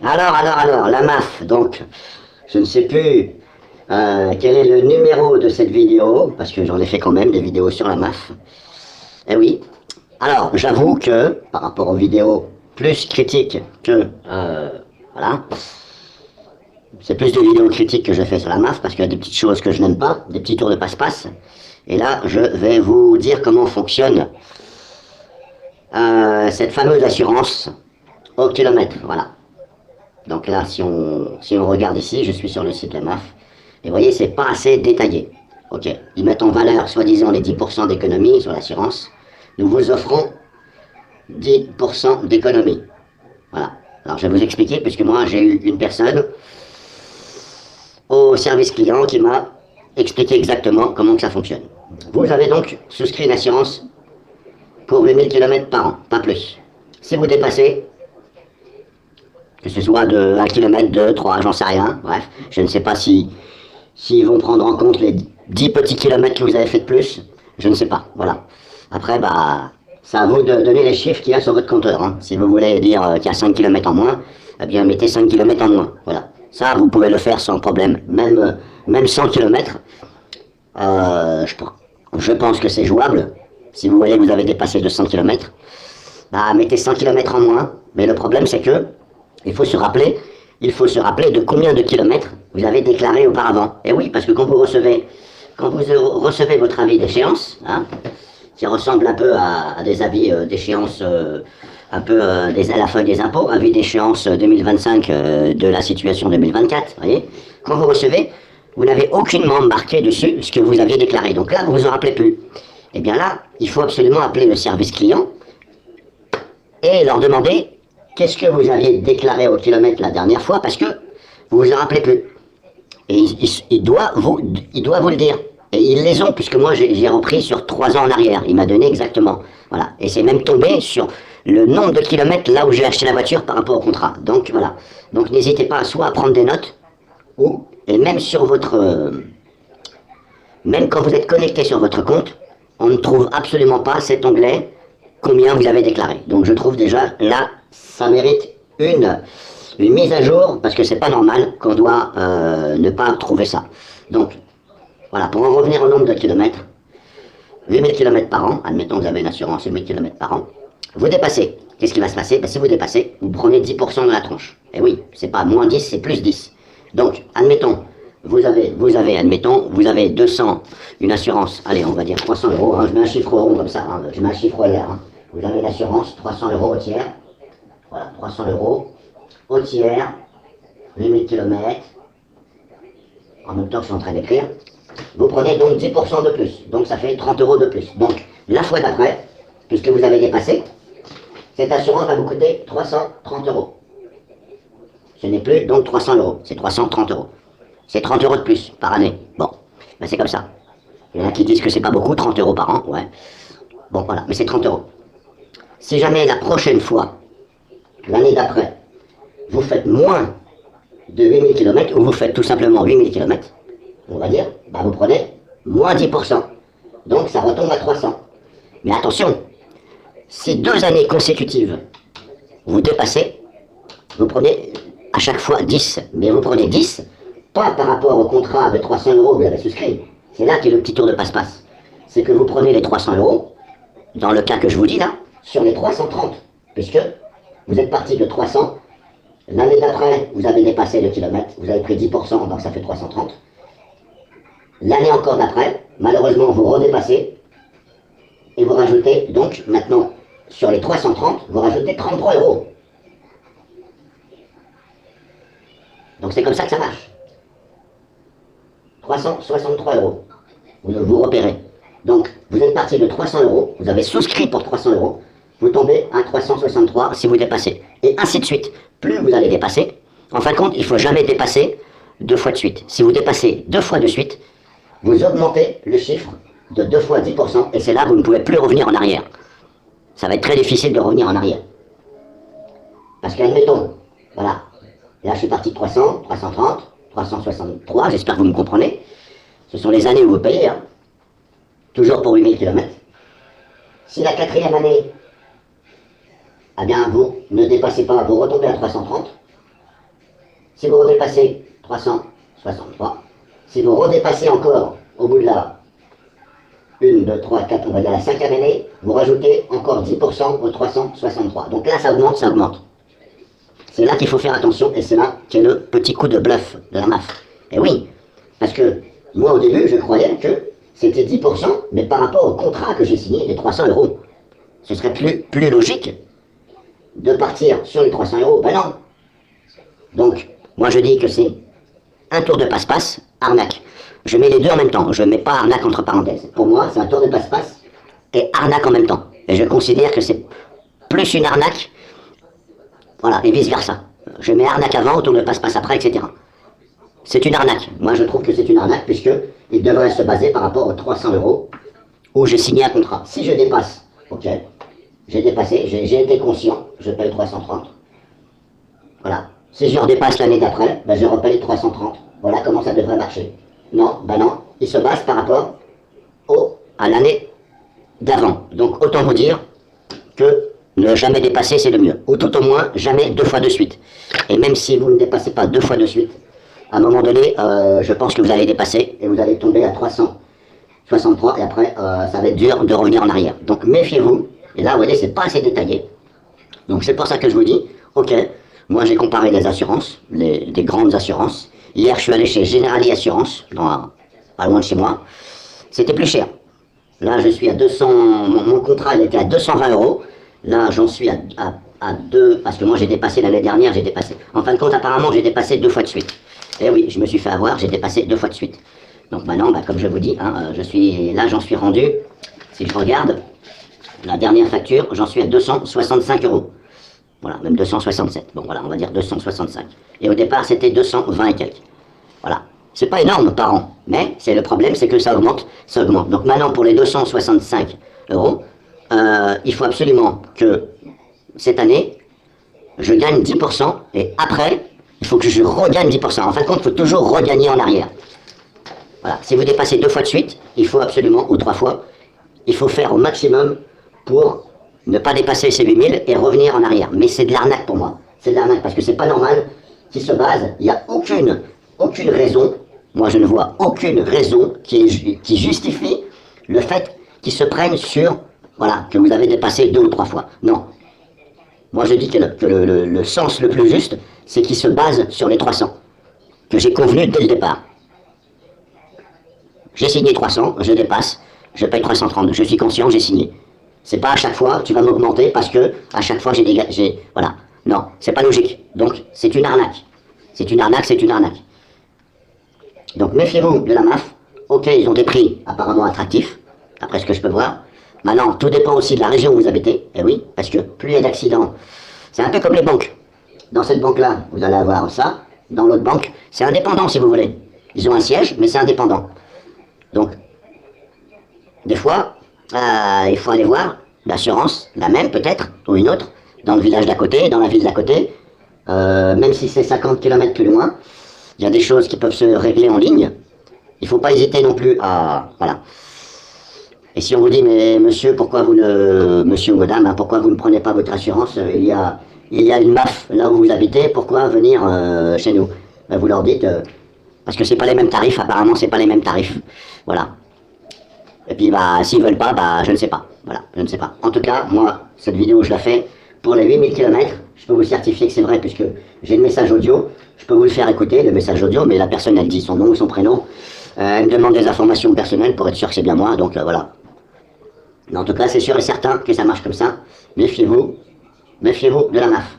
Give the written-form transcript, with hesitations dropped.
Alors, la MAF, donc, je ne sais plus quel est le numéro de cette vidéo, parce que j'en ai fait quand même des vidéos sur la MAF. Eh oui. Alors, j'avoue que, par rapport aux vidéos plus critiques que, voilà, c'est plus de vidéos critiques que je fais sur la MAF, parce qu'il y a des petites choses que je n'aime pas, des petits tours de passe-passe. Et là, je vais vous dire comment fonctionne cette fameuse assurance au kilomètre, voilà. Donc là, si on regarde ici, je suis sur le site de la MAF, et vous voyez, c'est pas assez détaillé. Ok, ils mettent en valeur, soi-disant, les 10% d'économie sur l'assurance. Nous vous offrons 10% d'économie. Voilà. Alors je vais vous expliquer, puisque moi, j'ai eu une personne au service client qui m'a expliqué exactement comment que ça fonctionne. Vous avez donc souscrit une assurance pour 8000 km par an, pas plus. Si vous dépassez, que ce soit de 1 km, 2, 3, j'en sais rien, bref, je ne sais pas s'ils vont prendre en compte les 10 petits kilomètres que vous avez fait de plus, je ne sais pas, voilà. Après, bah, c'est à vous de donner les chiffres qu'il y a sur votre compteur, hein. Si vous voulez dire qu'il y a 5 km en moins, eh bien mettez 5 km en moins, voilà. Ça, vous pouvez le faire sans problème, même 100 km, je pense que c'est jouable. Si vous voyez que vous avez dépassé de 100 km, bah, mettez 100 km en moins, mais le problème c'est que il faut se rappeler de combien de kilomètres vous avez déclaré auparavant. Et oui, parce que quand vous recevez votre avis d'échéance, hein, qui ressemble un peu à des avis d'échéance, un peu à la feuille des impôts, avis d'échéance 2025 de la situation 2024, voyez, quand vous recevez, vous n'avez aucunement marqué dessus ce que vous aviez déclaré. Donc là, vous vous en rappelez plus. Et bien là, il faut absolument appeler le service client et leur demander qu'est-ce que vous aviez déclaré au kilomètre la dernière fois, parce que vous vous en rappelez plus. Et il doit vous le dire. Et ils les ont, puisque moi j'ai repris sur 3 ans en arrière. Il m'a donné exactement. Voilà. Et c'est même tombé sur le nombre de kilomètres là où j'ai acheté la voiture par rapport au contrat. Donc voilà. Donc n'hésitez pas soit à prendre des notes, et même sur votre... même quand vous êtes connecté sur votre compte, on ne trouve absolument pas cet onglet combien vous avez déclaré. Donc je trouve déjà là, ça mérite une mise à jour, parce que c'est pas normal qu'on doit ne pas trouver ça. Donc voilà, pour en revenir au nombre de kilomètres, 8000 km par an, admettons que vous avez une assurance 8000 km par an, vous dépassez. Qu'est-ce qui va se passer? Ben, si vous dépassez, vous prenez 10% de la tronche. Et oui, c'est pas moins 10, c'est plus 10. Donc, admettons, vous avez 200, une assurance, allez, on va dire 300 euros, hein, je mets un chiffre rond comme ça, hein, je mets un chiffre hier, hein. Vous avez l'assurance, 300 euros au tiers, voilà, 300 euros au tiers, 8000 km, en même temps que je suis en train d'écrire, vous prenez donc 10% de plus, donc ça fait 30 euros de plus. Donc, la fois d'après, puisque vous avez dépassé, cette assurance va vous coûter 330 euros. Ce n'est plus donc 300 euros, c'est 330 euros. C'est 30 euros de plus par année. Bon, ben c'est comme ça. Il y en a qui disent que c'est pas beaucoup, 30 euros par an, ouais. Bon, voilà, mais c'est 30 euros. Si jamais la prochaine fois, l'année d'après, vous faites moins de 8000 km, ou vous faites tout simplement 8000 km, on va dire, bah vous prenez moins 10%. Donc ça retombe à 300. Mais attention, si 2 années consécutives, vous dépassez, vous prenez à chaque fois 10. Mais vous prenez 10, pas par rapport au contrat de 300 euros que vous avez souscrit. C'est là qu'est le petit tour de passe-passe. C'est que vous prenez les 300 euros, dans le cas que je vous dis là, sur les 330. Puisque vous êtes parti de 300, l'année d'après, vous avez dépassé le kilomètre, vous avez pris 10%, donc ça fait 330. L'année encore d'après, malheureusement, vous redépassez, et vous rajoutez, donc maintenant, sur les 330, vous rajoutez 33 euros. Donc c'est comme ça que ça marche. 363 euros. Vous repérez. Donc, vous êtes parti de 300 euros, vous avez souscrit pour 300 euros, vous tombez à 363 si vous dépassez. Et ainsi de suite. Plus vous allez dépasser, en fin de compte, il ne faut jamais dépasser 2 fois de suite. Si vous dépassez 2 fois de suite, vous augmentez le chiffre de 2 fois 10%, et c'est là que vous ne pouvez plus revenir en arrière. Ça va être très difficile de revenir en arrière. Parce qu'admettons, voilà, là je suis parti de 300, 330, 363, j'espère que vous me comprenez. Ce sont les années où vous payez, hein. Toujours pour 8000 km. Si la 4e année, eh bien vous ne dépassez pas, vous retombez à 330, Si vous redépassez 363, si vous redépassez encore au bout de la 1, 2, 3, 4, on va dire la 5e année, vous rajoutez encore 10% au 363. Donc là, ça augmente, ça augmente. C'est là qu'il faut faire attention, et c'est là qu'est le petit coup de bluff de la MAF. Et oui, parce que moi au début, je croyais que c'était 10%, mais par rapport au contrat que j'ai signé, les 300 euros, ce serait plus logique de partir sur les 300 euros. Ben non. Donc, moi je dis que c'est un tour de passe-passe, arnaque. Je mets les deux en même temps, je ne mets pas arnaque entre parenthèses. Pour moi, c'est un tour de passe-passe et arnaque en même temps. Et je considère que c'est plus une arnaque, voilà, et vice-versa. Je mets arnaque avant, tour de passe-passe après, etc. C'est une arnaque. Moi, je trouve que c'est une arnaque, puisqu'il devrait se baser par rapport aux 300 euros où j'ai signé un contrat. Si je dépasse, ok, j'ai dépassé, j'ai été conscient, je paye 330. Voilà. Si je redépasse l'année d'après, ben je repaye 330. Voilà comment ça devrait marcher. Non, ben non, il se base par rapport à l'année d'avant. Donc autant vous dire que ne jamais dépasser, c'est le mieux. Ou tout au moins, jamais 2 fois de suite. Et même si vous ne dépassez pas 2 fois de suite, à un moment donné, je pense que vous allez dépasser et vous allez tomber à 363 et après, ça va être dur de revenir en arrière. Donc méfiez-vous. Et là, vous voyez, c'est pas assez détaillé. Donc c'est pour ça que je vous dis, ok, moi j'ai comparé les assurances, des grandes assurances. Hier, je suis allé chez Generali Assurance, pas loin de chez moi. C'était plus cher. Là, je suis à 200, mon contrat il était à 220 euros. Là, j'en suis à 2, parce que moi j'ai dépassé l'année dernière, j'ai dépassé. En fin de compte, apparemment, j'ai dépassé 2 fois de suite. Et oui, je me suis fait avoir, j'ai dépassé 2 fois de suite. Donc maintenant, comme je vous dis, hein, j'en suis rendu, si je regarde, la dernière facture, j'en suis à 265 euros. Voilà, même 267. Bon, voilà, on va dire 265. Et au départ, c'était 220 et quelques. Voilà. C'est pas énorme par an, mais le problème, c'est que ça augmente, ça augmente. Donc maintenant, pour les 265 euros, il faut absolument que cette année, je gagne 10%, et après, il faut que je regagne 10%. En fin de compte, il faut toujours regagner en arrière. Voilà. Si vous dépassez 2 fois de suite, il faut absolument, ou 3 fois, il faut faire au maximum pour ne pas dépasser ces 8000 et revenir en arrière. Mais c'est de l'arnaque pour moi. C'est de l'arnaque parce que c'est pas normal qu'il se base. Il n'y a aucune raison. Moi, je ne vois aucune raison qui justifie le fait qu'ils se prennent sur, voilà, que vous avez dépassé 2 ou 3 fois. Non. Moi, je dis que le sens le plus juste, c'est qu'ils se basent sur les 300. Que j'ai convenu dès le départ. J'ai signé 300, je dépasse, je paye 330. Je suis conscient, j'ai signé. C'est pas à chaque fois, tu vas m'augmenter parce que à chaque fois voilà. Non, c'est pas logique. Donc, c'est une arnaque. C'est une arnaque, c'est une arnaque. Donc, méfiez-vous de la MAF. Ok, ils ont des prix apparemment attractifs, après ce que je peux voir. Maintenant, tout dépend aussi de la région où vous habitez. Eh oui, parce que plus il y a d'accidents, c'est un peu comme les banques. Dans cette banque-là, vous allez avoir ça. Dans l'autre banque, c'est indépendant si vous voulez. Ils ont un siège, mais c'est indépendant. Donc, des fois, il faut aller voir l'assurance, la même peut-être, ou une autre, dans le village d'à côté, dans la ville d'à côté, même si c'est 50 km plus loin, il y a des choses qui peuvent se régler en ligne. Il ne faut pas hésiter non plus à... Voilà. Et si on vous dit, mais monsieur, pourquoi vous ne... Monsieur ou madame, hein, pourquoi vous ne prenez pas votre assurance, il y a une MAF là où vous habitez, pourquoi venir chez nous? Vous leur dites, parce que c'est pas les mêmes tarifs, apparemment c'est pas les mêmes tarifs. Voilà. Et puis, s'ils veulent pas, je ne sais pas. Voilà, je ne sais pas. En tout cas, moi, cette vidéo, je la fais pour les 8000 km. Je peux vous certifier que c'est vrai, puisque j'ai le message audio. Je peux vous le faire écouter, le message audio, mais la personne, elle dit son nom ou son prénom. Elle me demande des informations personnelles pour être sûr que c'est bien moi, donc voilà. Mais en tout cas, c'est sûr et certain que ça marche comme ça. Méfiez-vous de la MAF.